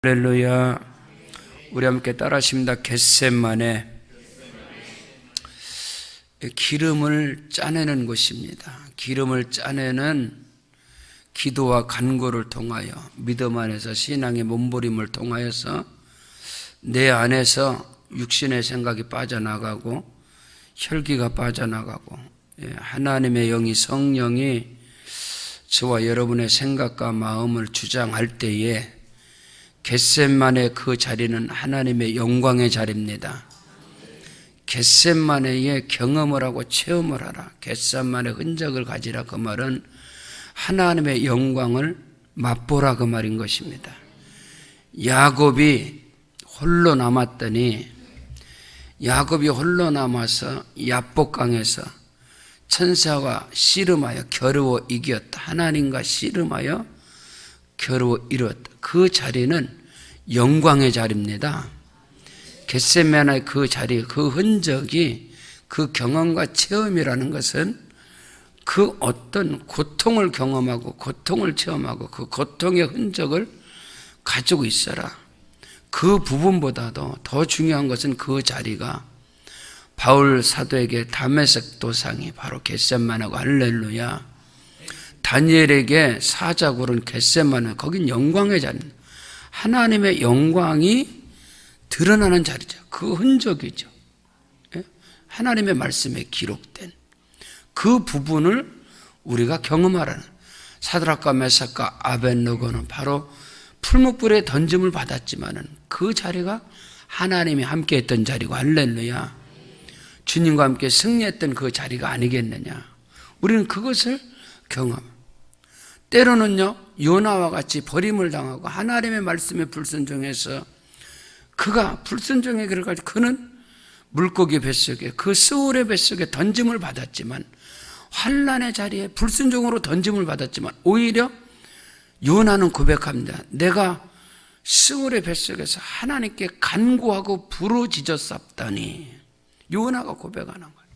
할렐루야. 우리 함께 따라하십니다. 겟셋만에 기름을 짜내는 것입니다. 기름을 짜내는 기도와 간구를 통하여 믿음 안에서 신앙의 몸부림을 통하여서 내 안에서 육신의 생각이 빠져나가고 혈기가 빠져나가고 하나님의 영이 성령이 저와 여러분의 생각과 마음을 주장할 때에 겟셋만의 그 자리는 하나님의 영광의 자리입니다. 겟셋만의 경험을 하고 체험을 하라. 겟셋만의 흔적을 가지라. 그 말은 하나님의 영광을 맛보라 그 말인 것입니다. 야곱이 홀로 남았더니 야곱이 홀로 남아서 야복강에서 천사와 씨름하여 겨루어 이겼다. 하나님과 씨름하여 겨루어 이뤘다. 그 자리는 영광의 자리입니다. 겟셋만의 그 자리, 그 흔적이 그 경험과 체험이라는 것은 그 어떤 고통을 경험하고 고통을 체험하고 그 고통의 흔적을 가지고 있어라. 그 부분보다도 더 중요한 것은 그 자리가 바울 사도에게 다메섹 도상이 바로 겟셋만하고 할렐루야. 다니엘에게 사자굴은 겟셋만은 거긴 영광의 자리입니다. 하나님의 영광이 드러나는 자리죠. 그 흔적이죠. 하나님의 말씀에 기록된 그 부분을 우리가 경험하라는. 사드락과 메삭과 아벳느고는 바로 풀무불에 던짐을 받았지만은 그 자리가 하나님이 함께했던 자리고 할렐루야. 주님과 함께 승리했던 그 자리가 아니겠느냐. 우리는 그것을 경험. 때로는요, 요나와 같이 버림을 당하고 하나님의 말씀에 불순종해서 그가 불순종의 길을 가지고 그는 물고기 뱃속에 그 스올의 뱃속에 던짐을 받았지만 환난의 자리에 불순종으로 던짐을 받았지만 오히려 요나는 고백합니다. 내가 스올의 뱃속에서 하나님께 간구하고 부르짖었사옵다니. 요나가 고백하는 거예요.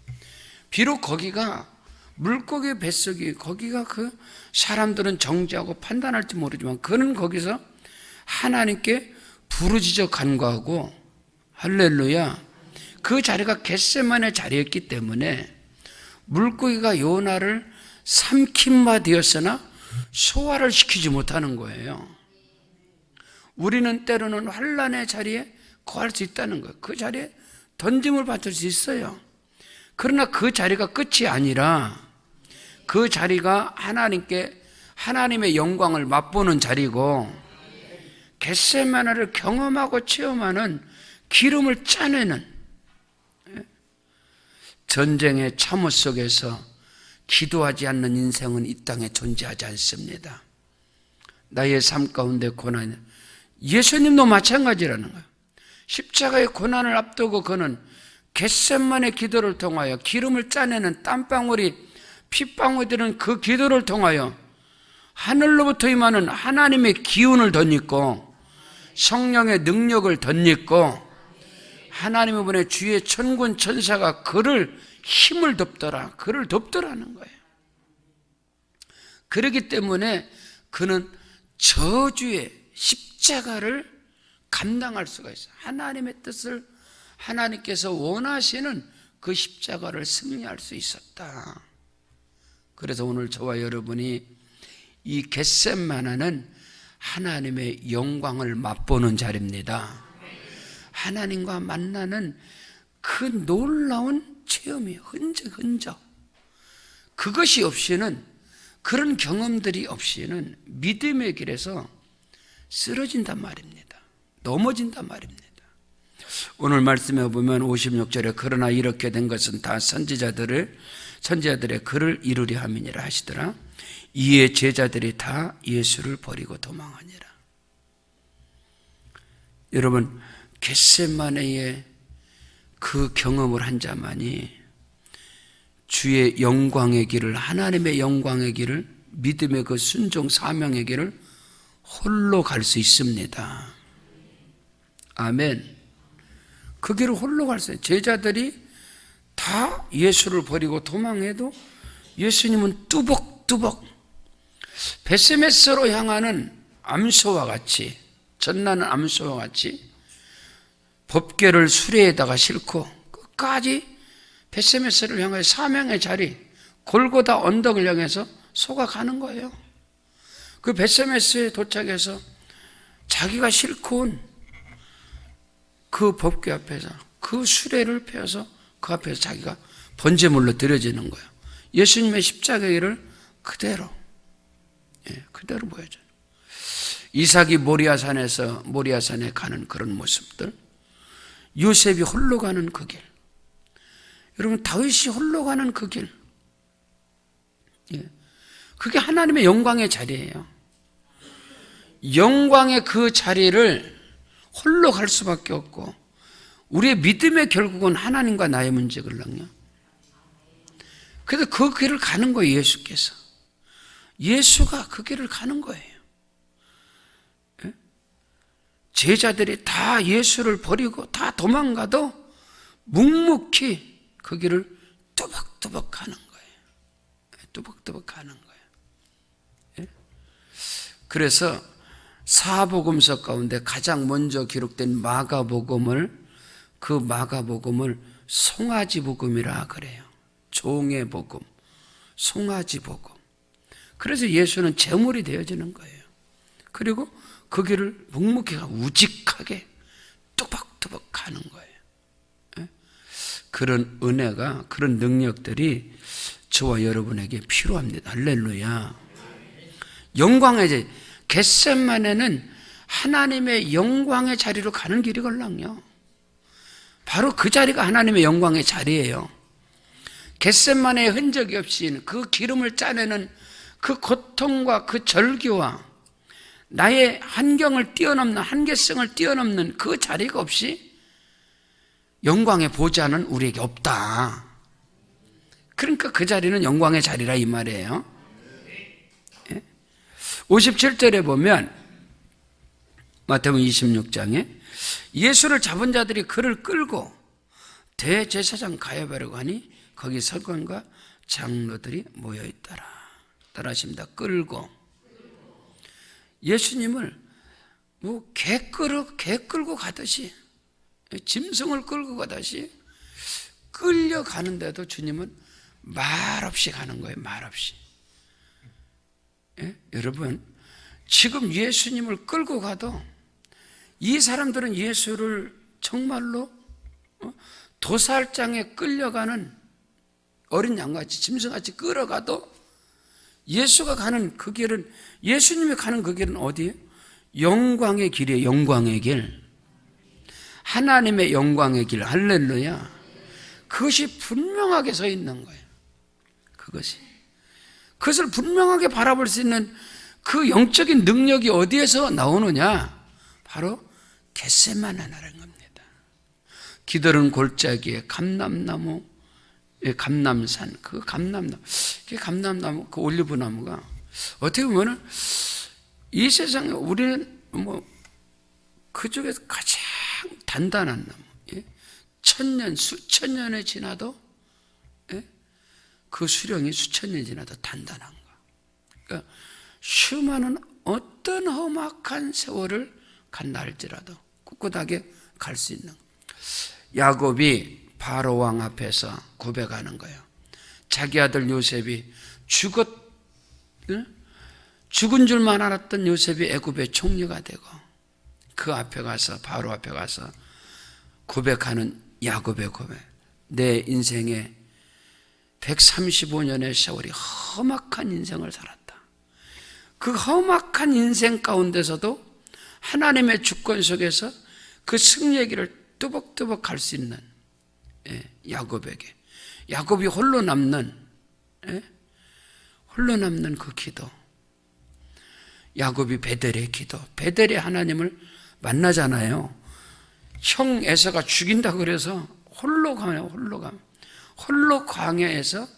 비록 거기가 물고기 뱃속이 거기가 그 사람들은 정죄하고 판단할지 모르지만 그는 거기서 하나님께 부르짖어 간구하고 할렐루야. 그 자리가 겟셋만의 자리였기 때문에 물고기가 요나를 삼킨 바 되었으나 소화를 시키지 못하는 거예요. 우리는 때로는 환난의 자리에 거할 수 있다는 거예요. 그 자리에 던짐을 받을 수 있어요. 그러나 그 자리가 끝이 아니라 그 자리가 하나님의 영광을 맛보는 자리고 겟셋만을 경험하고 체험하는 기름을 짜내는 전쟁의 참호 속에서 기도하지 않는 인생은 이 땅에 존재하지 않습니다. 나의 삶 가운데 고난이 예수님도 마찬가지라는 거예요. 십자가의 고난을 앞두고 그는 겟셋만의 기도를 통하여 기름을 짜내는 땀방울이 핏방울이 드는 그 기도를 통하여 하늘로부터 임하는 하나님의 기운을 덧입고 성령의 능력을 덧입고 하나님의 분의 주의 천군 천사가 그를 힘을 덮더라. 그를 덮더라는 거예요. 그렇기 때문에 그는 저주의 십자가를 감당할 수가 있어요. 하나님의 뜻을 하나님께서 원하시는 그 십자가를 승리할 수 있었다. 그래서 오늘 저와 여러분이 이 겟셋만은 하나님의 영광을 맛보는 자리입니다. 하나님과 만나는 그 놀라운 체험이에요. 흔적. 그것이 없이는, 그런 경험들이 없이는 믿음의 길에서 쓰러진단 말입니다. 넘어진단 말입니다. 오늘 말씀에 보면 56절에 그러나 이렇게 된 것은 다 선지자들의 글을 이루려 함이니라 하시더라. 이에 제자들이 다 예수를 버리고 도망하니라. 여러분, 겟셋마네의 그 경험을 한 자만이 주의 영광의 길을, 하나님의 영광의 길을, 믿음의 그 순종 사명의 길을 홀로 갈 수 있습니다. 아멘. 그 길을 홀로 갈 수 있어요. 제자들이 다 예수를 버리고 도망해도 예수님은 뚜벅뚜벅 벳세메스로 향하는 암소와 같이 전나는 암소와 같이 법궤를 수레에다가 싣고 끝까지 벳세메스를 향해 사명의 자리 골고다 언덕을 향해서 소가 가는 거예요. 그 벳세메스에 도착해서 자기가 싣고 온 그 법궤 앞에서 그 수레를 펴서 그 앞에서 자기가 번제물로 드려지는 거예요. 예수님의 십자가의 일을 그대로 보여줘요. 이삭이 모리아산에 가는 그런 모습들, 요셉이 홀로 가는 그 길, 여러분 다윗이 홀로 가는 그 길, 그게 하나님의 영광의 자리예요. 영광의 그 자리를 홀로 갈 수밖에 없고, 우리의 믿음의 결국은 하나님과 나의 문제거든요. 그래서 그 길을 가는 거예요. 예수께서, 예수가 그 길을 가는 거예요. 제자들이 다 예수를 버리고 다 도망가도 묵묵히 그 길을 뚜벅뚜벅 가는 거예요. 뚜벅뚜벅 가는 거예요. 그래서 사복음서 가운데 가장 먼저 기록된 마가복음을, 그 마가복음을 송아지 복음이라 그래요. 종의 복음, 송아지 복음. 그래서 예수는 제물이 되어지는 거예요. 그리고 그 길을 묵묵히 우직하게 뚜벅뚜벅 가는 거예요. 그런 은혜가, 그런 능력들이 저와 여러분에게 필요합니다. 할렐루야. 영광의 자리, 겟세마네는 하나님의 영광의 자리로 가는 길이걸랑요. 바로 그 자리가 하나님의 영광의 자리예요. 겟세마네의 흔적이 없이 그 기름을 짜내는 그 고통과 그 절규와 나의 한경을 뛰어넘는, 한계성을 뛰어넘는 그 자리가 없이 영광의 보좌는 우리에게 없다. 그러니까 그 자리는 영광의 자리라 이 말이에요. 57절에 보면, 마태복음 26장에 예수를 잡은 자들이 그를 끌고 대제사장 가야바라고 하니 거기 서기관과 장로들이 모여있더라. 따라하십니다. 끌고. 예수님을 개 끌고 가듯이, 짐승을 끌고 가듯이 끌려가는데도 주님은 말없이 가는 거예요. 말없이. 여러분, 지금 예수님을 끌고 가도 이 사람들은 예수를 정말로 도살장에 끌려가는 어린 양같이, 짐승같이 끌어가도 예수가 가는 그 길은, 예수님이 가는 그 길은 어디예요? 영광의 길이에요. 영광의 길, 하나님의 영광의 길. 할렐루야. 그것이 분명하게 서 있는 거예요. 그것을 분명하게 바라볼 수 있는 그 영적인 능력이 어디에서 나오느냐? 바로 겟세마네라는 겁니다. 기드론 골짜기에 감람나무, 감람산, 그 감람나무, 그 올리브나무가 어떻게 보면은 이 세상에 우리는 그쪽에서 가장 단단한 나무, 천년, 수천 년이 지나도, 그 수령이 수천 년이 지나도 단단한 거. 그러니까 슈마는 어떤 험악한 세월을 간다 할지라도 꿋꿋하게 갈 수 있는, 야곱이 바로 왕 앞에서 고백하는 거예요. 자기 아들 요셉이 죽은 줄만 알았던 요셉이 애굽의 총리가 되고, 그 앞에 가서, 바로 앞에 가서 고백하는 야곱의 고백. 내 인생에 135년의 세월이 험악한 인생을 살았다. 그 험악한 인생 가운데서도 하나님의 주권 속에서 그 승리의 길을 뚜벅뚜벅 갈 수 있는 야곱에게, 야곱이 홀로 남는 그 기도, 야곱이 베델의 기도, 베델의 하나님을 만나잖아요. 형 에서가 죽인다고 그래서 홀로 가면, 홀로 광야에서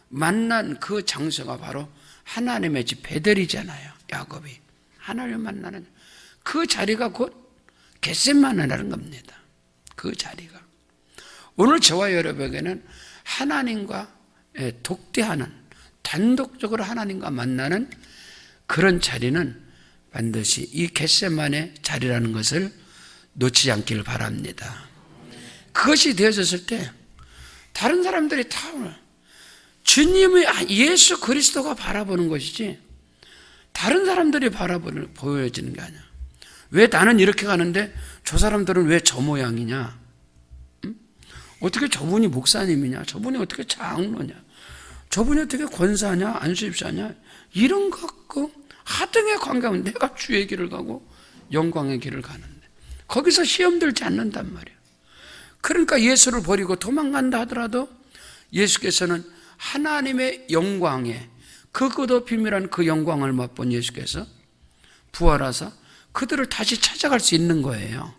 만난 그 장소가 바로 하나님의 집 베델이잖아요. 야곱이 하나님을 만나는 그 자리가 곧 겟세마네라는 겁니다. 그 자리가 오늘 저와 여러분에게는 하나님과 독대하는, 단독적으로 하나님과 만나는 그런 자리는 반드시 이 겟세마네 자리라는 것을 놓치지 않기를 바랍니다. 그것이 되어졌을 때 다른 사람들이 다 주님의 예수 그리스도가 바라보는 것이지 다른 사람들이 보여지는 게 아니야. 왜 나는 이렇게 가는데 저 사람들은 왜 저 모양이냐? 어떻게 저분이 목사님이냐? 저분이 어떻게 장로냐? 저분이 어떻게 권사냐? 안수집사냐? 이런 것 갖고 하등의 관계하면 내가 주의 길을 가고 영광의 길을 가는데 거기서 시험 들지 않는단 말이야. 그러니까 예수를 버리고 도망간다 하더라도 예수께서는 하나님의 영광에 그것도 비밀한 그 영광을 맛본 예수께서 부활하사 그들을 다시 찾아갈 수 있는 거예요.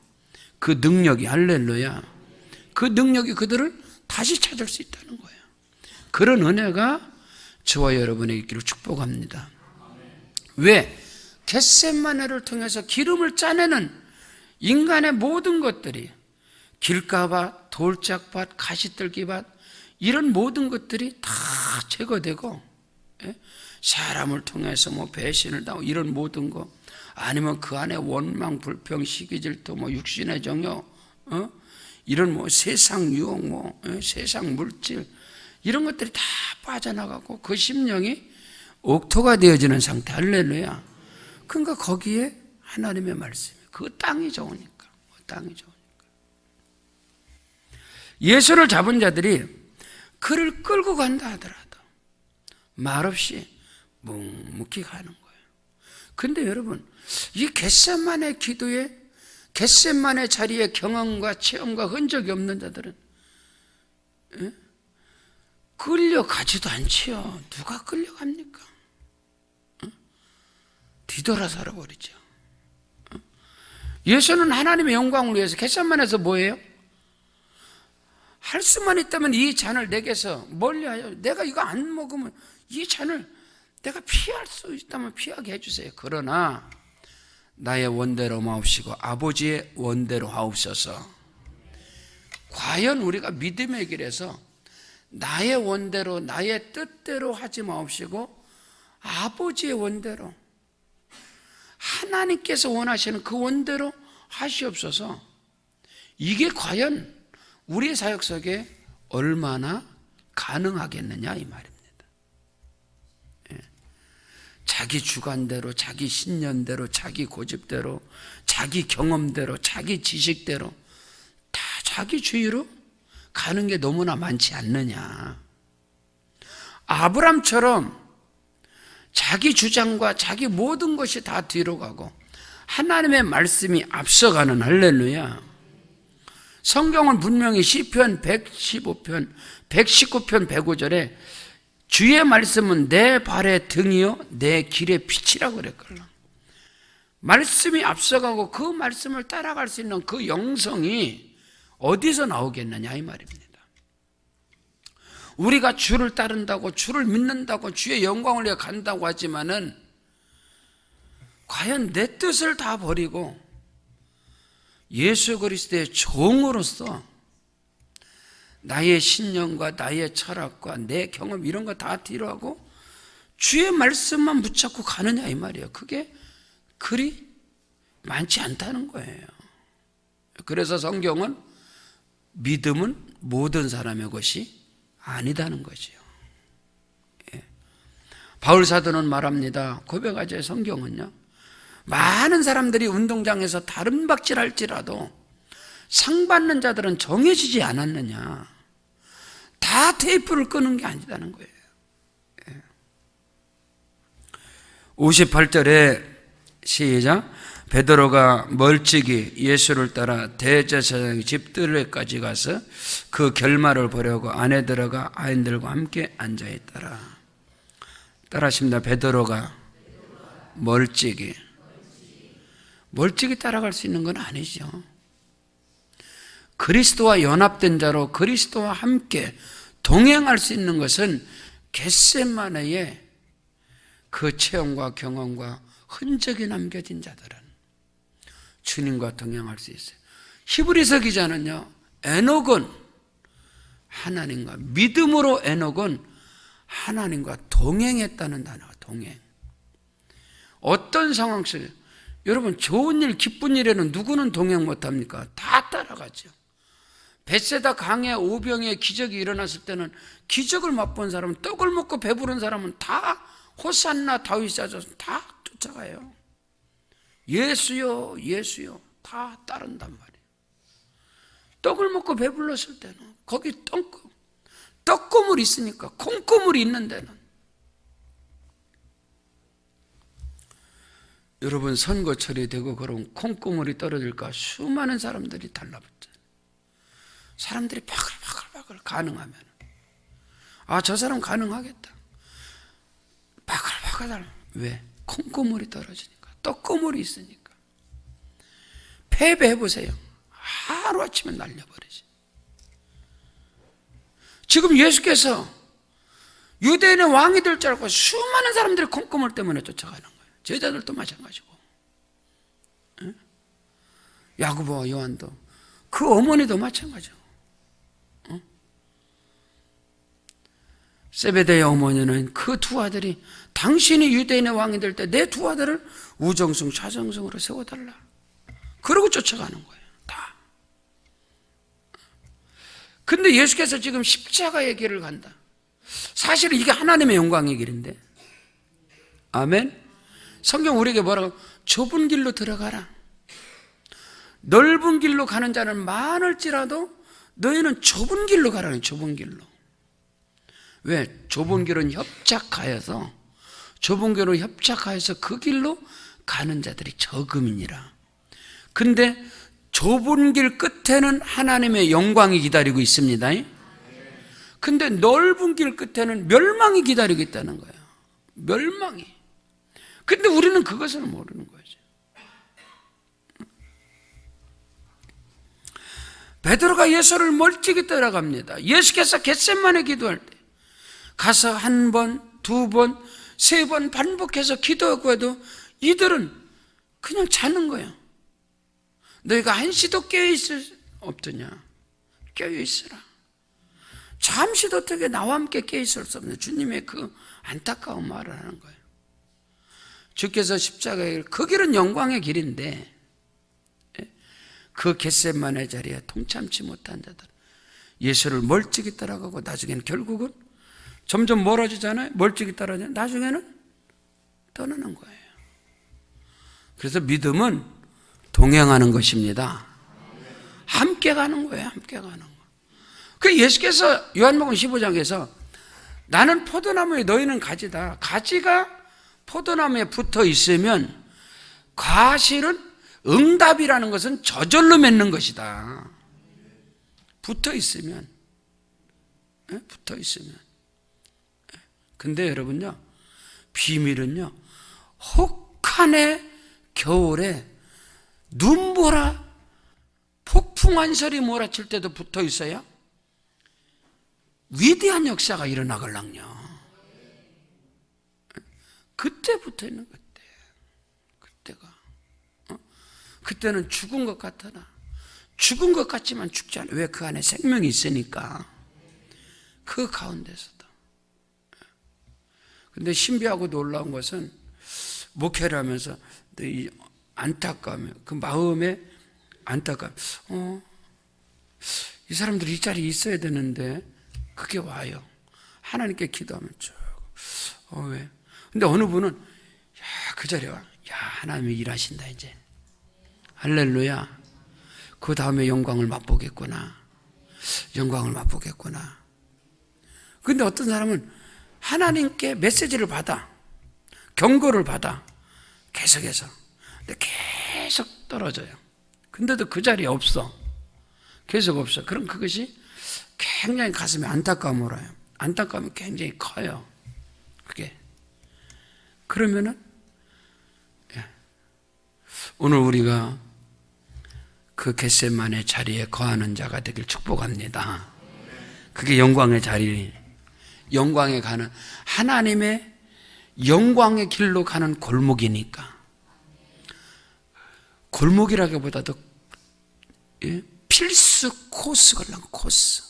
그 능력이, 할렐루야, 그 능력이 그들을 다시 찾을 수 있다는 거예요. 그런 은혜가 저와 여러분에게 있기를 축복합니다. 왜? 겟세마네를 통해서 기름을 짜내는 인간의 모든 것들이 길가밭, 돌짝밭, 가시떨기밭 이런 모든 것들이 다 제거되고 사람을 통해서 배신을 당하고 이런 모든 거 아니면 그 안에 원망, 불평, 시기, 질투, 육신의 정욕, 이런 세상 유혹, 세상 물질 이런 것들이 다 빠져나가고 그 심령이 옥토가 되어지는 상태. 할렐루야. 그러니까 거기에 하나님의 말씀이 그 땅이 좋으니까, 땅이 좋으니까. 예수를 잡은 자들이 그를 끌고 간다 하더라도 말없이 묵묵히 가는 거예요. 근데 여러분, 이 겟세마네 기도에 겟세마네 자리에 경험과 체험과 흔적이 없는 자들은 끌려가지도 않지요. 누가 끌려갑니까? 뒤돌아 살아버리죠. 예수는 하나님의 영광을 위해서 겟세마네에서 뭐예요? 할 수만 있다면 이 잔을 내게서 멀리하여 내가 이거 안 먹으면 이 잔을 내가 피할 수 있다면 피하게 해주세요. 그러나 나의 원대로 마옵시고 아버지의 원대로 하옵소서. 과연 우리가 믿음의 길에서 나의 원대로 나의 뜻대로 하지 마옵시고 아버지의 원대로 하나님께서 원하시는 그 원대로 하시옵소서. 이게 과연 우리의 사역 속에 얼마나 가능하겠느냐 이 말입니다. 자기 주관대로, 자기 신념대로, 자기 고집대로, 자기 경험대로, 자기 지식대로 다 자기 주의로 가는 게 너무나 많지 않느냐. 아브람처럼 자기 주장과 자기 모든 것이 다 뒤로 가고 하나님의 말씀이 앞서가는, 할렐루야. 성경은 분명히 시편 115편, 119편 105절에 주의 말씀은 내 발의 등이요 내 길의 빛이라고 그랬거든요. 말씀이 앞서가고 그 말씀을 따라갈 수 있는 그 영성이 어디서 나오겠느냐 이 말입니다. 우리가 주를 따른다고, 주를 믿는다고, 주의 영광을 위해 간다고 하지만은 과연 내 뜻을 다 버리고 예수 그리스도의 종으로서 나의 신념과 나의 철학과 내 경험 이런 거 다 뒤로 하고 주의 말씀만 붙잡고 가느냐 이 말이에요. 그게 그리 많지 않다는 거예요. 그래서 성경은 믿음은 모든 사람의 것이 아니다는 거죠. 바울 사도는 말합니다. 고백하죠. 성경은요, 많은 사람들이 운동장에서 다른 박질할지라도 상 받는 자들은 정해지지 않았느냐. 다 테이프를 끄는 게 아니다는 거예요. 58절에 시작. 베드로가 멀찍이 예수를 따라 대제사장의 집 뜰에까지 가서 그 결말을 보려고 안에 들어가 아인들과 함께 앉아있더라. 따라하십니다. 베드로가 멀찍이 따라갈 수 있는 건 아니죠. 그리스도와 연합된 자로 그리스도와 함께 동행할 수 있는 것은 겟세마네의 그 체험과 경험과 흔적이 남겨진 자들은 주님과 동행할 수 있어요. 히브리서 기자는요, 에녹은 하나님과 믿음으로 에녹은 하나님과 동행했다는 단어가 동행. 어떤 상황 속에 여러분, 좋은 일, 기쁜 일에는 누구는 동행 못합니까? 다 따라가죠. 벳세다 강에 오병이의 기적이 일어났을 때는 기적을 맛본 사람은, 떡을 먹고 배부른 사람은 다 호산나 다윗이 아저씨 다 쫓아가요. 예수요, 예수요, 다 따른단 말이에요. 떡을 먹고 배불렀을 때는 거기 떡고물이 있으니까, 콩고물이 있는 데는. 여러분, 선거철이 되고 그러면 콩고물이 떨어질까 수많은 사람들이 달라붙어요. 사람들이 바글바글 가능하면, 아, 저 사람 가능하겠다. 바글바글. 왜? 콩고물이 떨어지니까, 떡고물이 있으니까. 패배해보세요. 하루아침에 날려버리지. 지금 예수께서 유대인의 왕이 될 줄 알고 수많은 사람들이 콩고물 때문에 쫓아가는 거예요. 제자들도 마찬가지고, 야고보와 요한도, 그 어머니도 마찬가지고. 세베대의 어머니는 그 두 아들이, 당신이 유대인의 왕이 될 때 내 두 아들을 우정승 좌정승으로 세워달라, 그러고 쫓아가는 거예요. 다. 근데 예수께서 지금 십자가의 길을 간다. 사실은 이게 하나님의 영광의 길인데, 아멘. 성경 우리에게 뭐라고? 좁은 길로 들어가라. 넓은 길로 가는 자는 많을지라도 너희는 좁은 길로 가라는, 좁은 길로. 왜? 좁은 길은 협착하여서, 좁은 길로 협착하여서 그 길로 가는 자들이 적음이니라. 근데 좁은 길 끝에는 하나님의 영광이 기다리고 있습니다. 근데 넓은 길 끝에는 멸망이 기다리고 있다는 거예요. 멸망이. 근데 우리는 그것을 모르는 거죠. 베드로가 예수를 멀찍이 따라갑니다. 예수께서 겟세마네 기도할 때 가서 한 번, 두 번, 세 번 반복해서 기도하고 해도 이들은 그냥 자는 거예요. 너희가 한시도 깨어있을 수 없더냐? 깨어있으라. 잠시도 어떻게 나와 함께 깨어있을 수 없냐? 주님의 그 안타까운 말을 하는 거예요. 주께서 십자가의 길, 그 길은 영광의 길인데, 그 겟세마네 자리에 통참지 못한 자들, 예수를 멀찍이 따라가고 나중에는 결국은 점점 멀어지잖아요. 멀찍이 따라가면 나중에는 떠나는 거예요. 그래서 믿음은 동행하는 것입니다. 함께 가는 거예요. 함께 가는 거. 그 예수께서 요한복음 15장에서 나는 포도나무에 너희는 가지다. 가지가 포도나무에 붙어 있으면 과실은, 응답이라는 것은 저절로 맺는 것이다. 붙어 있으면. 붙어 있으면. 근데 여러분요, 비밀은요, 혹한의 겨울에 눈보라, 폭풍한 설이 몰아칠 때도 붙어 있어야 위대한 역사가 일어나걸랑요. 그때 붙어 있는 것 같아. 그때가. 그때는 죽은 것 같아나. 죽은 것 같지만 죽지 않아. 왜? 그 안에 생명이 있으니까. 그 가운데서도. 근데 신비하고 놀라운 것은, 목회를 하면서 이 안타까움, 그 마음에 안타까움. 이 사람들이 이 자리에 있어야 되는데 그게 와요. 하나님께 기도하면 쭉. 왜? 근데 어느 분은 그 자리에 와. 하나님이 일하신다 이제. 할렐루야. 그 다음에 영광을 맛보겠구나. 영광을 맛보겠구나. 근데 어떤 사람은 하나님께 메시지를 받아, 경고를 받아, 계속해서. 근데 계속 떨어져요. 근데도 그 자리에 없어. 계속 없어. 그럼 그것이 굉장히 가슴에 안타까움을 와요. 안타까움이 굉장히 커요. 그게. 그러면은, 오늘 우리가 그 겟세마네 자리에 거하는 자가 되길 축복합니다. 그게 영광의 자리, 영광에 가는, 하나님의 영광의 길로 가는 골목이니까. 골목이라기보다도 필수 코스 걸랑 코스.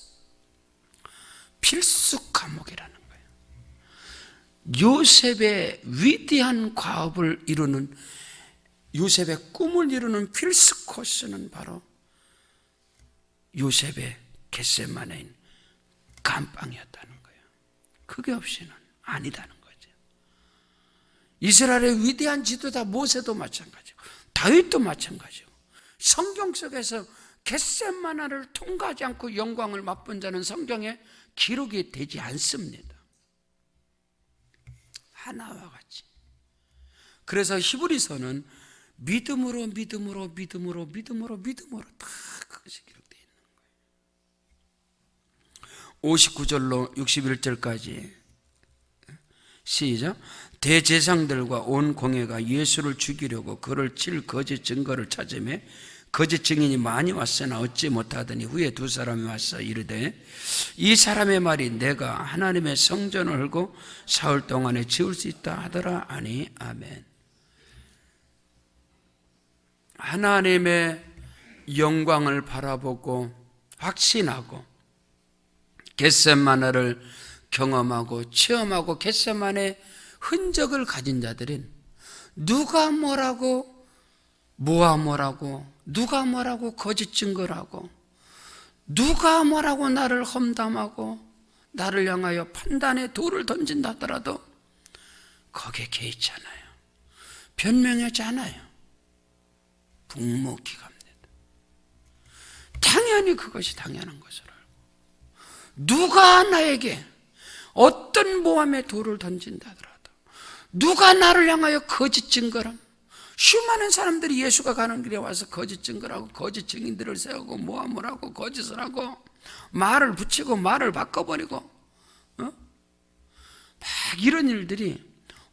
필수 과목이라는 거예요. 요셉의 위대한 과업을 이루는 요셉의 꿈을 이루는 필수 코스는 바로 요셉의 겟세마네인 감방이었다는 거예요. 그게 없이는 아니다는 거죠. 이스라엘의 위대한 지도자 모세도 마찬가지고 다윗도 마찬가지고 성경 속에서 겟세마네를 통과하지 않고 영광을 맛본 자는 성경에 기록이 되지 않습니다. 하나와 같이. 그래서 히브리서는 믿음으로 다 그것이 기록되어 있는 거예요. 59절로 61절까지 시작. 대제사장들과 온 공회가 예수를 죽이려고 그를 칠 거짓 증거를 찾으며 거짓 증인이 많이 왔으나 얻지 못하더니 후에 두 사람이 와서 이르되 이 사람의 말이 내가 하나님의 성전을 헐고 사흘 동안에 지을 수 있다 하더라 아니. 아멘. 하나님의 영광을 바라보고 확신하고 겟세마네를 경험하고 체험하고 겟세마네의 흔적을 가진 자들은 누가 뭐라고 누가 뭐라고 거짓 증거를 하고 누가 뭐라고 나를 험담하고 나를 향하여 판단의 돌을 던진다 하더라도 거기에 개의치 않아요. 변명하지 않아요. 묵묵히 갑니다. 당연히 그것이 당연한 것을 알고 누가 나에게 어떤 모함의 돌을 던진다 하더라도 누가 나를 향하여 거짓 증거를 수많은 사람들이 예수가 가는 길에 와서 거짓 증거를 하고 거짓 증인들을 세우고 모함을 하고 거짓을 하고 말을 붙이고 말을 바꿔버리고 막 이런 일들이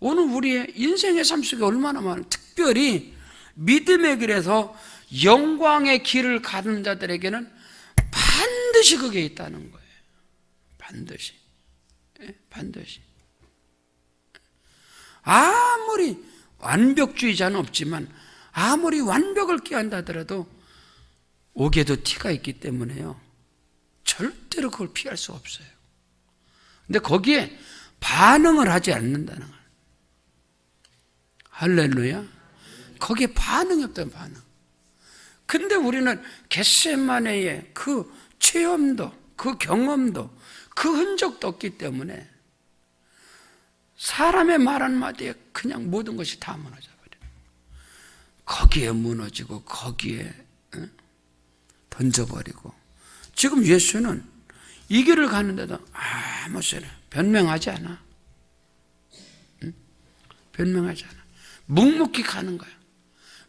오늘 우리의 인생의 삶 속에 얼마나 많은, 특별히 믿음의 길에서 영광의 길을 가는 자들에게는 반드시 그게 있다는 거예요. 반드시. 아무리 완벽주의자는 없지만 아무리 완벽을 꾀한다 하더라도 옥에도 티가 있기 때문에요. 절대로 그걸 피할 수 없어요. 근데 거기에 반응을 하지 않는다는 거예요. 할렐루야. 거기에 반응이 없다는 반응. 근데 우리는 겟세마네의 그 체험도 그 경험도 그 흔적도 없기 때문에 사람의 말 한마디에 그냥 모든 것이 다 무너져 버려요. 거기에 무너지고 거기에 던져버리고. 지금 예수는 이 길을 가는데도 아무 소리 변명하지 않아. 변명하지 않아. 묵묵히 가는 거야.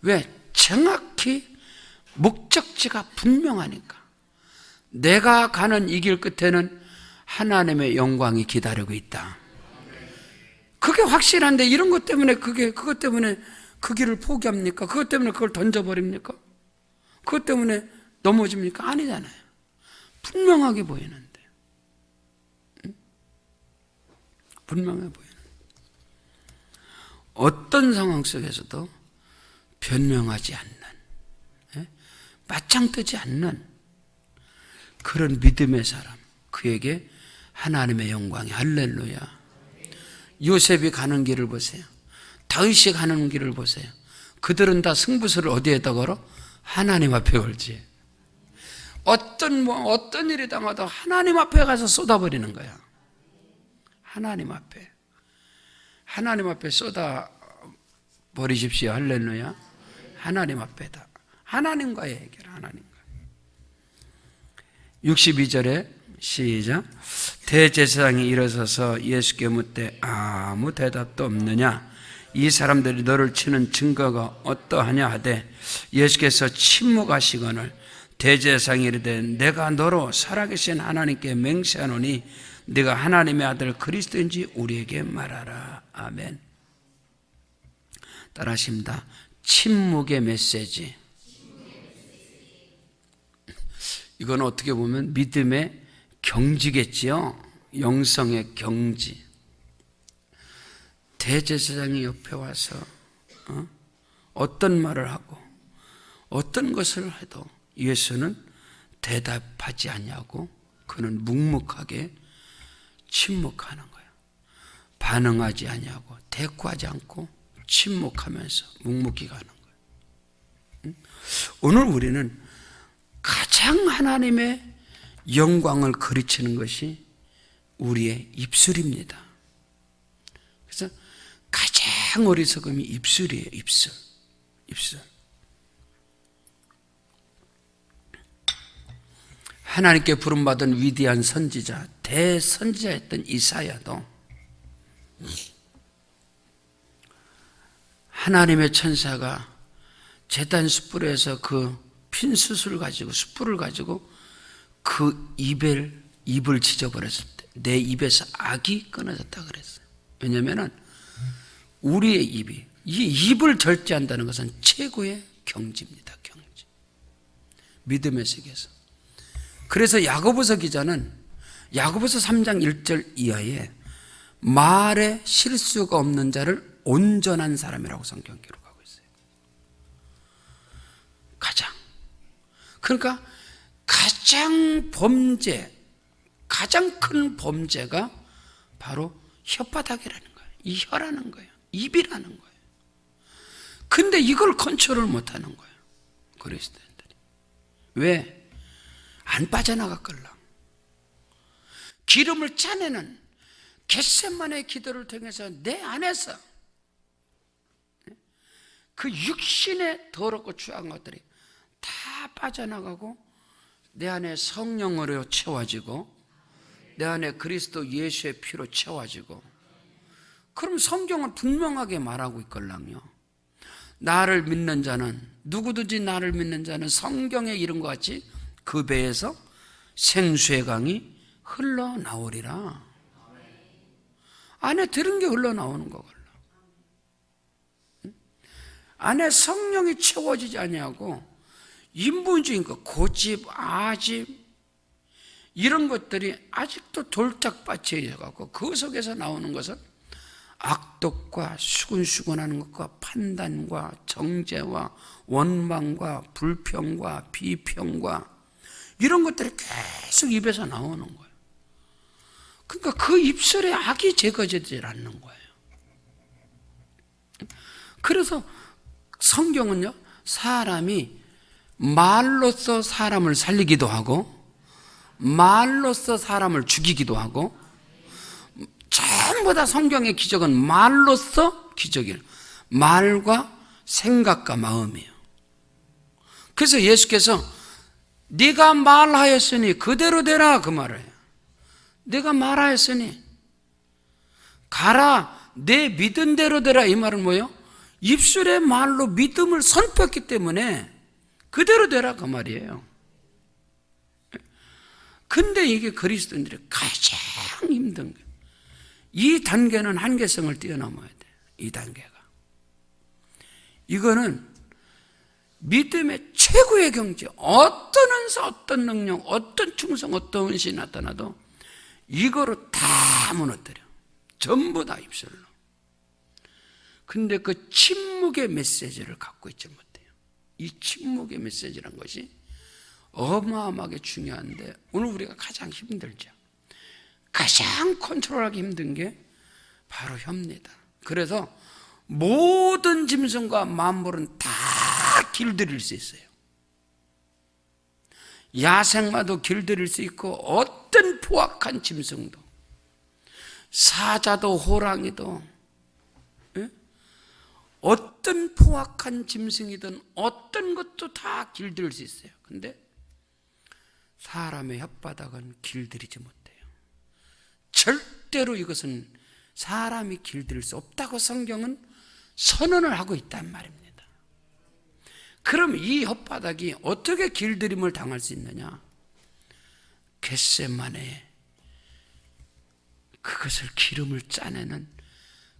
왜? 정확히 목적지가 분명하니까. 내가 가는 이 길 끝에는 하나님의 영광이 기다리고 있다. 그게 확실한데 이런 것 때문에 그것 때문에 그 길을 포기합니까? 그것 때문에 그걸 던져버립니까? 그것 때문에 넘어집니까? 아니잖아요. 분명하게 보이는데. 분명해 보이는데. 어떤 상황 속에서도 변명하지 않는, 맞짱 뜨지 않는 그런 믿음의 사람, 그에게 하나님의 영광이. 할렐루야. 요셉이 가는 길을 보세요. 다윗이 가는 길을 보세요. 그들은 다 승부수를 어디에다 걸어? 하나님 앞에 걸지. 어떤 일이 당하도 하나님 앞에 가서 쏟아버리는 거야. 하나님 앞에 쏟아버리십시오. 할렐루야. 하나님 앞에다. 하나님과의 해결, 하나님과. 62절에 시작. 대제사장이 일어서서 예수께 묻되 아무 대답도 없느냐? 이 사람들이 너를 치는 증거가 어떠하냐 하되 예수께서 침묵하시거늘 대제사장이 이르되 내가 너로 살아계신 하나님께 맹세하노니 네가 하나님의 아들 그리스도인지 우리에게 말하라. 아멘. 따라하십니다. 침묵의 메시지. 이건 어떻게 보면 믿음의 경지겠지요. 영성의 경지. 대제사장이 옆에 와서 어떤 말을 하고 어떤 것을 해도 예수는 대답하지 않냐고. 그는 묵묵하게 침묵하는 거예요. 반응하지 않냐고. 대꾸하지 않고 침묵하면서 묵묵히 가는 거예요. 오늘 우리는 가장 하나님의 영광을 그르치는 것이 우리의 입술입니다. 그래서 가장 어리석음이 입술이에요. 입술. 하나님께 부름받은 위대한 선지자, 대선지자였던 이사야도 하나님의 천사가 제단 숯불에서 그 핀 숯불을 가지고 그 입을 찢어버렸을 때 내 입에서 악이 끊어졌다 그랬어요. 왜냐하면 우리의 이 입을 절제한다는 것은 최고의 경지입니다. 경지. 믿음의 세계에서. 그래서 야고보서 기자는 야고보서 3장 1절 이하에 말에 실수가 없는 자를 온전한 사람이라고 성경 기록하고 있어요. 그러니까 가장 큰 범죄가 바로 혓바닥이라는 거예요. 이 혀라는 거예요. 입이라는 거예요. 근데 이걸 컨트롤 못하는 거예요. 그리스도인들이. 왜? 안 빠져나갈걸라. 기름을 짜내는 겟세마네의 기도를 통해서 내 안에서 그 육신의 더럽고 추한 것들이 다 빠져나가고 내 안에 성령으로 채워지고 내 안에 그리스도 예수의 피로 채워지고, 그럼 성경은 분명하게 말하고 있걸랑요. 나를 믿는 자는, 누구든지 나를 믿는 자는 성경에 이른 것 같이 그 배에서 생수의 강이 흘러나오리라. 안에 들은 게 흘러나오는 거걸라. 안에 성령이 채워지지 아니하고 인본주의인 것, 고집, 아집 이런 것들이 아직도 돌짝밭이 있어갖고 그 속에서 나오는 것은 악독과 수근수근하는 것과 판단과 정죄와 원망과 불평과 비평과 이런 것들이 계속 입에서 나오는 거예요. 그러니까 그 입술에 악이 제거되지 않는 거예요. 그래서 성경은요, 사람이 말로써 사람을 살리기도 하고 말로써 사람을 죽이기도 하고, 전부 다 성경의 기적은 말로써 기적이에요. 말과 생각과 마음이에요. 그래서 예수께서 네가 말하였으니 그대로 되라 그 말을 해요. 네가 말하였으니 가라, 내 믿은 대로 되라. 이 말은 뭐예요? 입술의 말로 믿음을 선포했기 때문에 그대로 되라 그 말이에요. 근데 이게 그리스도인들이 가장 힘든 거예요. 이 단계는 한계성을 뛰어넘어야 돼요. 이 단계가. 이거는 믿음의 최고의 경지. 어떤 은사, 어떤 능력, 어떤 충성, 어떤 은신이 나타나도 이거로 다 무너뜨려. 전부 다 입술로. 근데 그 침묵의 메시지를 갖고 있지 못해요. 이 침묵의 메시지란 것이 어마어마하게 중요한데 오늘 우리가 가장 힘들죠. 가장 컨트롤하기 힘든 게 바로 혀입니다. 그래서 모든 짐승과 만물은 다 길들일 수 있어요. 야생마도 길들일 수 있고 어떤 포악한 짐승도, 사자도 호랑이도, 어떤 포악한 짐승이든 어떤 것도 다 길들일 수 있어요. 근데 사람의 혓바닥은 길들이지 못해요. 절대로 이것은 사람이 길들일 수 없다고 성경은 선언을 하고 있단 말입니다. 그럼 이 혓바닥이 어떻게 길들임을 당할 수 있느냐? 겟세마네에 그것을 기름을 짜내는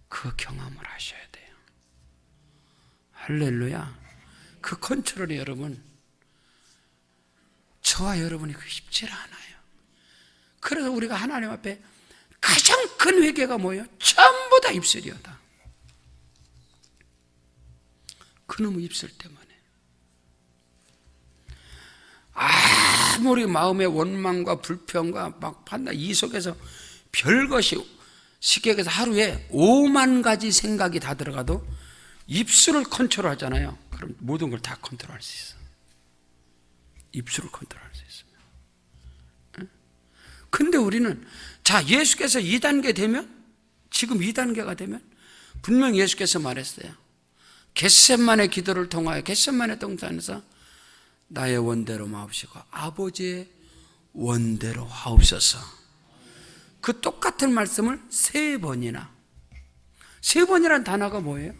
그 경험을 하셔야 돼요. 할렐루야. 그 컨트롤이 여러분, 저와 여러분이 그 쉽지 않아요. 그래서 우리가 하나님 앞에 가장 큰 회개가 뭐예요? 전부 다 입술이었다. 그놈의 입술 때문에 아무리 마음의 원망과 불평과 막 판단, 이 속에서 별것이 식객에서 하루에 5만 가지 생각이 다 들어가도 입술을 컨트롤 하잖아요. 그럼 모든 걸 다 컨트롤할 수 있어. 입술을 컨트롤할 수 있습니다. 근데 우리는 자, 예수께서 2단계 되면, 지금 2단계가 되면 분명히 예수께서 말했어요. 겟세마네 기도를 통하여 겟세마네 동산에서 나의 원대로 마옵시고 아버지의 원대로 하옵소서. 그 똑같은 말씀을 3번이나, 3번이라는 단어가 뭐예요?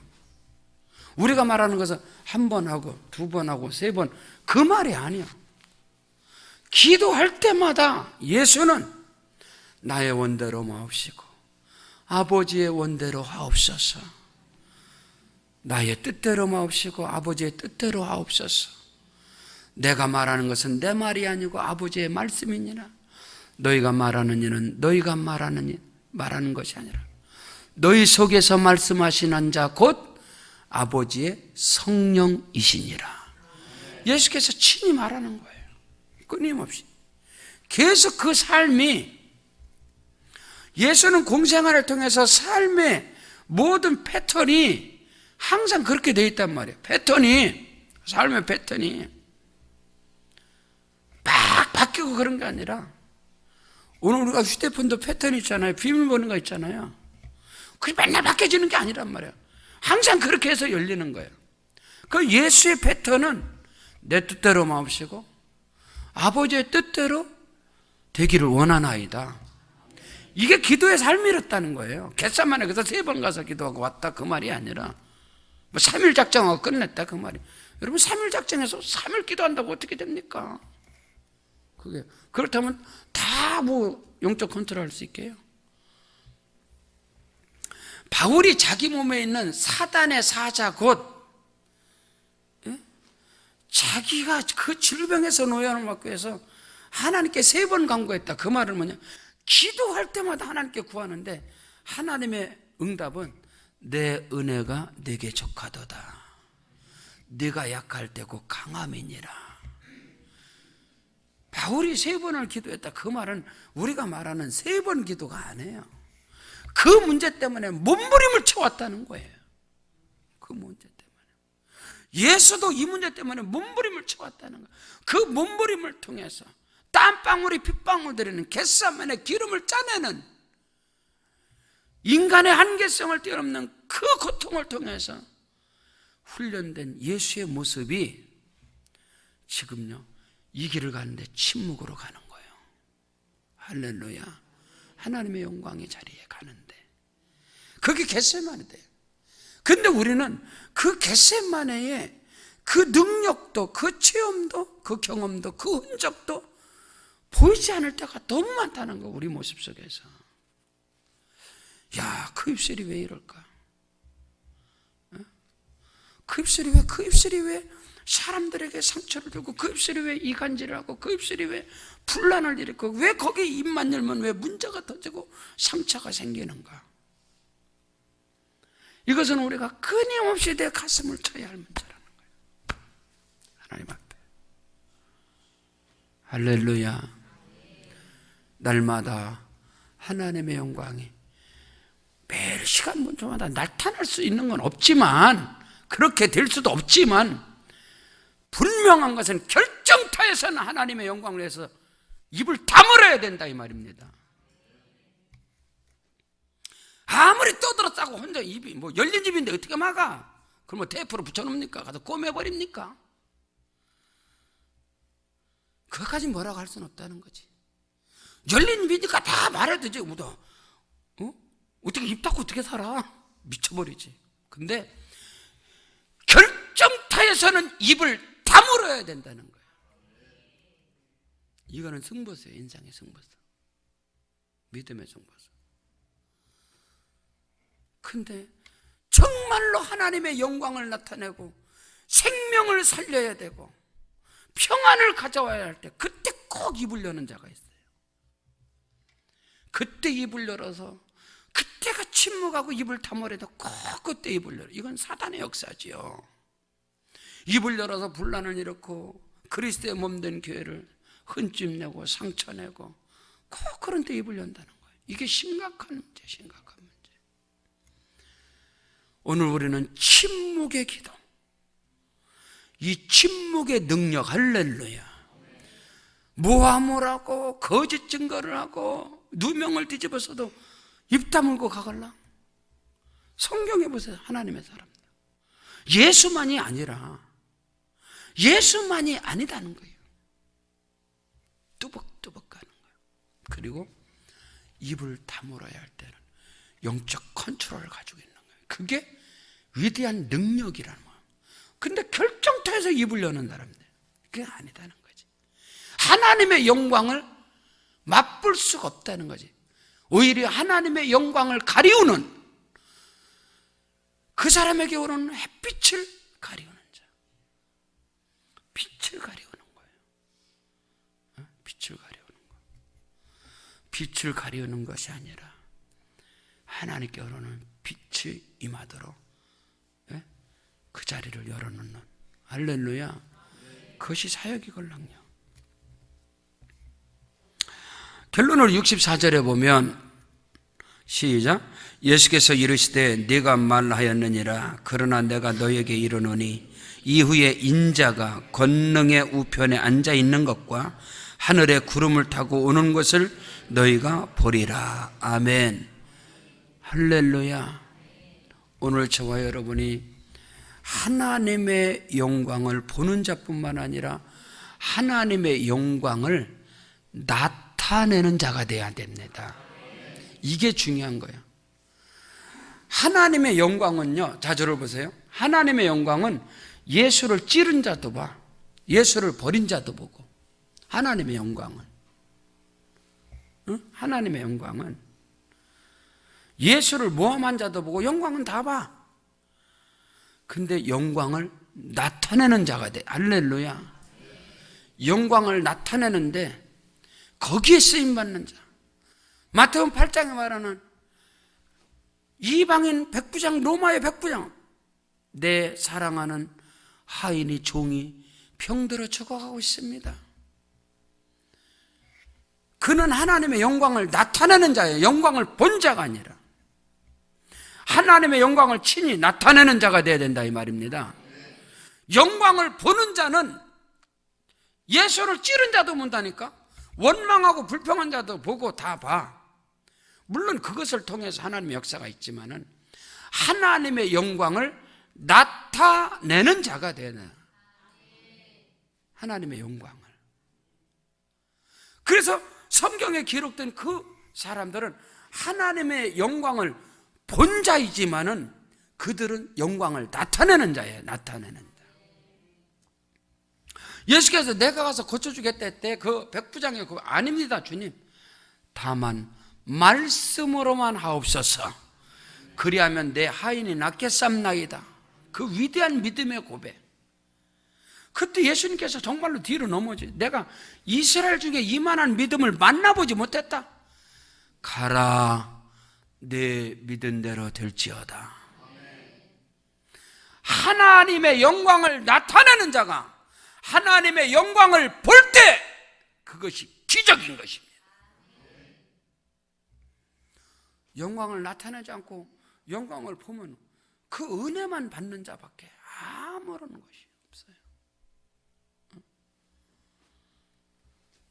우리가 말하는 것은 1번 하고 2번 하고 3번, 그 말이 아니야. 기도할 때마다 예수는 나의 원대로 마옵시고 아버지의 원대로 하옵소서, 나의 뜻대로 마옵시고 아버지의 뜻대로 하옵소서. 내가 말하는 것은 내 말이 아니고 아버지의 말씀이니라. 너희가 말하는 이는 너희가 말하는 것이 아니라 너희 속에서 말씀하시는 자 곧 아버지의 성령이시니라. 예수께서 친히 말하는 거예요. 끊임없이 계속 그 삶이, 예수는 공생활을 통해서 삶의 모든 패턴이 항상 그렇게 되어 있단 말이에요. 삶의 패턴이 막 바뀌고 그런 게 아니라, 오늘 우리가 휴대폰도 패턴이 있잖아요. 비밀번호가 있잖아요. 그게 맨날 바뀌어지는 게 아니란 말이에요. 항상 그렇게 해서 열리는 거예요. 그 예수의 패턴은 내 뜻대로 마옵시고 아버지의 뜻대로 되기를 원하나이다. 이게 기도의 삶이었다는 거예요. 겟세마네 그래서 3번 가서 기도하고 왔다, 그 말이 아니라 3일 작정하고 끝냈다, 그 말이. 여러분, 3일 작정해서 3일 기도한다고 어떻게 됩니까? 그게 그렇다면 다 영적 컨트롤 할 수 있게요. 바울이 자기 몸에 있는 사단의 사자 곧 자기가 그 질병에서 노여움을 받기 위해서 하나님께 3번 간구했다. 그 말은 뭐냐? 기도할 때마다 하나님께 구하는데 하나님의 응답은 내 은혜가 내게 족하도다. 네가 약할 때고 강함이니라. 바울이 3번을 기도했다. 그 말은 우리가 말하는 3번 기도가 아니에요. 그 문제 때문에 몸부림을 쳐왔다는 거예요. 그 문제 때문에. 예수도 이 문제 때문에 몸부림을 쳐왔다는 거예요. 그 몸부림을 통해서 땀방울이 핏방울들이는 겟세마네 기름을 짜내는 인간의 한계성을 뛰어넘는 그 고통을 통해서 훈련된 예수의 모습이 지금요, 이 길을 가는데 침묵으로 가는 거예요. 할렐루야. 하나님의 영광의 자리에 가는데 그게 겟세마네돼요. 근데 우리는 그 겟세마네의 그 능력도, 그 체험도, 그 경험도, 그 흔적도 보이지 않을 때가 너무 많다는 거, 우리 모습 속에서. 야, 그 입술이 왜 이럴까? 그 입술이 왜 사람들에게 상처를 주고, 그 입술이 왜 이간질을 하고, 그 입술이 왜 분란을 일으키고, 왜 거기에 입만 열면 왜 문제가 터지고 상처가 생기는가? 이것은 우리가 끊임없이 내 가슴을 쳐야 할 문제라는 거예요. 하나님 앞에. 할렐루야. 날마다 하나님의 영광이 매일 시간 분초마다 나타날 수 있는 건 없지만, 그렇게 될 수도 없지만, 분명한 것은 결정타에서는 하나님의 영광을 위해서 입을 다물어야 된다, 이 말입니다. 아무리 떠들었다고 혼자 입이 열린 입인데 어떻게 막아? 그럼 테이프로 붙여놓습니까? 가서 꼬매버립니까? 그것까지 뭐라고 할 수는 없다는 거지. 열린 입이니까 다 말해도 되지. 어떻게 입 닫고 어떻게 살아? 미쳐버리지. 근데 결정타에서는 입을 다물어야 된다는 거예요. 이거는 승부수예요. 인생의 승부수, 믿음의 승부수. 근데 정말로 하나님의 영광을 나타내고 생명을 살려야 되고 평안을 가져와야 할 때, 그때 꼭 입을 여는 자가 있어요. 그때 입을 열어서, 그때가 침묵하고 입을 다물어도 꼭 그때 입을 열어. 이건 사단의 역사지요. 입을 열어서 분란을 일으키고 그리스도의 몸된 교회를 흠집내고 상처내고, 꼭 그런 때 입을 연다는 거예요. 이게 심각한 문제, 심각한 문제. 오늘 우리는 침묵의 기도, 이 침묵의 능력, 할렐루야. 모함을 하고 거짓 증거를 하고 누명을 뒤집어서도 입 다물고 가갈라. 성경에 보세요. 하나님의 사람들. 예수만이 아니라 예수만이 아니다는 거예요. 뚜벅뚜벅 가는 거예요. 그리고 입을 다물어야 할 때는 영적 컨트롤을 가지고 있는 거예요. 그게 위대한 능력이라는 거예요. 근데 결정토해서 입을 여는 사람들, 그게 아니다는 거지. 하나님의 영광을 맛볼 수가 없다는 거지. 오히려 하나님의 영광을 가리우는, 그 사람에게 오는 햇빛을 가리우는 자, 빛을 가리우는 거예요. 빛을 가리우는 거. 빛을 가리우는 것이 아니라 하나님께 오르는 빛이 임하도록 그 자리를 열어놓는, 할렐루야. 그것이 사역이걸랑요. 결론을 64절에 보면 시작. 예수께서 이르시되 네가 말하였느니라. 그러나 내가 너에게 이르노니 이후에 인자가 권능의 우편에 앉아 있는 것과 하늘에 구름을 타고 오는 것을 너희가 보리라. 아멘. 할렐루야. 오늘 저와 여러분이 하나님의 영광을 보는 자뿐만 아니라 하나님의 영광을 나타내는 자가 되어야 됩니다. 이게 중요한 거예요. 하나님의 영광은요, 자 저를 보세요. 하나님의 영광은 예수를 찌른 자도 봐, 예수를 버린 자도 보고. 하나님의 영광은, 하나님의 영광은 예수를 모함한 자도 보고 영광은 다 봐. 근데 영광을 나타내는 자가 돼. 할렐루야. 영광을 나타내는데 거기에 쓰임받는 자. 마태복음 8장에 말하는 이방인 백부장, 로마의 백부장, 내 사랑하는 하인이, 종이 병들어 죽어가고 있습니다. 그는 하나님의 영광을 나타내는 자예요. 영광을 본 자가 아니라 하나님의 영광을 친히 나타내는 자가 되어야 된다 이 말입니다. 영광을 보는 자는 예수를 찌른 자도 본다니까. 원망하고 불평한 자도 보고 다 봐. 물론 그것을 통해서 하나님의 역사가 있지만은 하나님의 영광을 나타내는 자가 되는, 하나님의 영광을. 그래서 성경에 기록된 그 사람들은 하나님의 영광을 본 자이지만은 그들은 영광을 나타내는 자예요. 나타내는 자. 예수께서 내가 가서 고쳐주겠다 했대. 그 백부장이 그 아닙니다 주님. 다만 말씀으로만 하옵소서. 그리하면 내 하인이 낫겠삼나이다. 그 위대한 믿음의 고백. 그때 예수님께서 정말로 뒤로 넘어지. 내가 이스라엘 중에 이만한 믿음을 만나보지 못했다. 가라, 내 믿은 대로 될지어다. 하나님의 영광을 나타내는 자가 하나님의 영광을 볼 때 그것이 기적인 것입니다. 영광을 나타내지 않고 영광을 보면 그 은혜만 받는 자밖에 아무런 것이 없어요.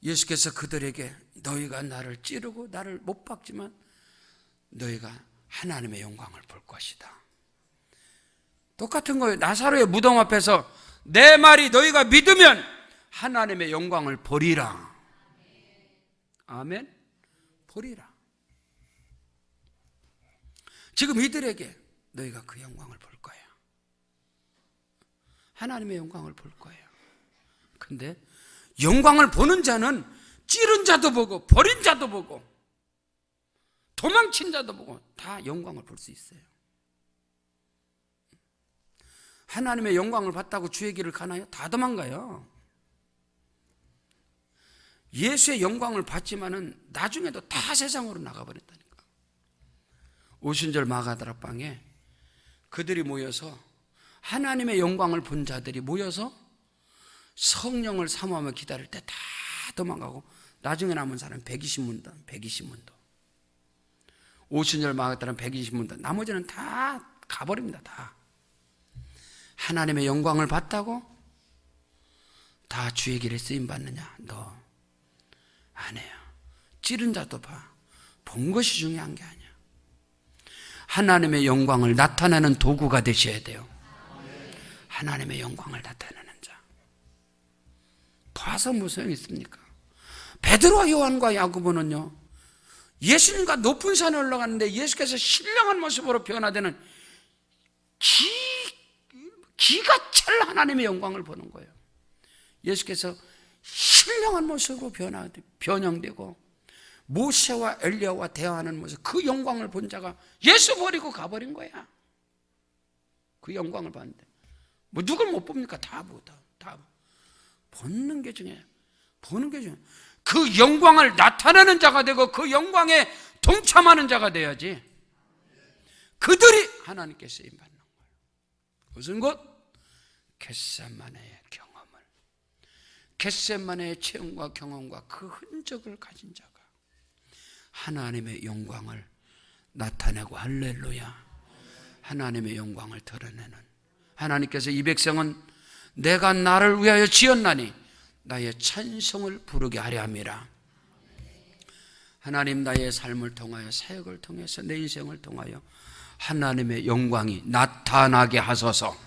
예수께서 그들에게 너희가 나를 찌르고 나를 못 박지만 너희가 하나님의 영광을 볼 것이다. 똑같은 거예요. 나사로의 무덤 앞에서 내 말이 너희가 믿으면 하나님의 영광을 보리라. 아멘. 보리라. 지금 이들에게 너희가 그 영광을 볼 거야. 하나님의 영광을 볼 거예요. 근데 영광을 보는 자는 찌른 자도 보고 버린 자도 보고 도망친 자도 보고 다 영광을 볼 수 있어요. 하나님의 영광을 봤다고 주의 길을 가나요? 다 도망가요. 예수의 영광을 봤지만은 나중에도 다 세상으로 나가버렸다니까. 오순절 마가다락방에 그들이 모여서 하나님의 영광을 본 자들이 모여서 성령을 사모하며 기다릴 때 다 도망가고 나중에 남은 사람은 120문도. 오순절 마가다락 120문도. 나머지는 다 가버립니다. 다. 하나님의 영광을 봤다고 다 주의 길에 쓰임받느냐? 너 안 해요. 찌른 자도 봐. 본 것이 중요한 게 아니야. 하나님의 영광을 나타내는 도구가 되셔야 돼요. 하나님의 영광을 나타내는 자. 봐서 무슨 소용이 있습니까? 베드로와 요한과 야고보는요, 예수님과 높은 산에 올라갔는데 예수께서 신령한 모습으로 변화되는 기가 찰 하나님의 영광을 보는 거예요. 예수께서 신령한 모습으로 변형되고 모세와 엘리야와 대화하는 모습, 그 영광을 본 자가 예수 버리고 가버린 거야. 그 영광을 봤는데 뭐 누굴 못 봅니까? 다 보는 게 중요해요. 보는 게 중요해요. 그 영광을 나타내는 자가 되고 그 영광에 동참하는 자가 돼야지. 그들이 하나님께 쓰임받는 거예요. 무슨 것? 겟세마네의 경험을, 겟세마네의 체험과 경험과 그 흔적을 가진 자가 하나님의 영광을 나타내고, 할렐루야, 하나님의 영광을 드러내는, 하나님께서 이 백성은 내가 나를 위하여 지었나니 나의 찬송을 부르게 하려 함이라. 하나님, 나의 삶을 통하여, 사역을 통해서, 내 인생을 통하여 하나님의 영광이 나타나게 하소서.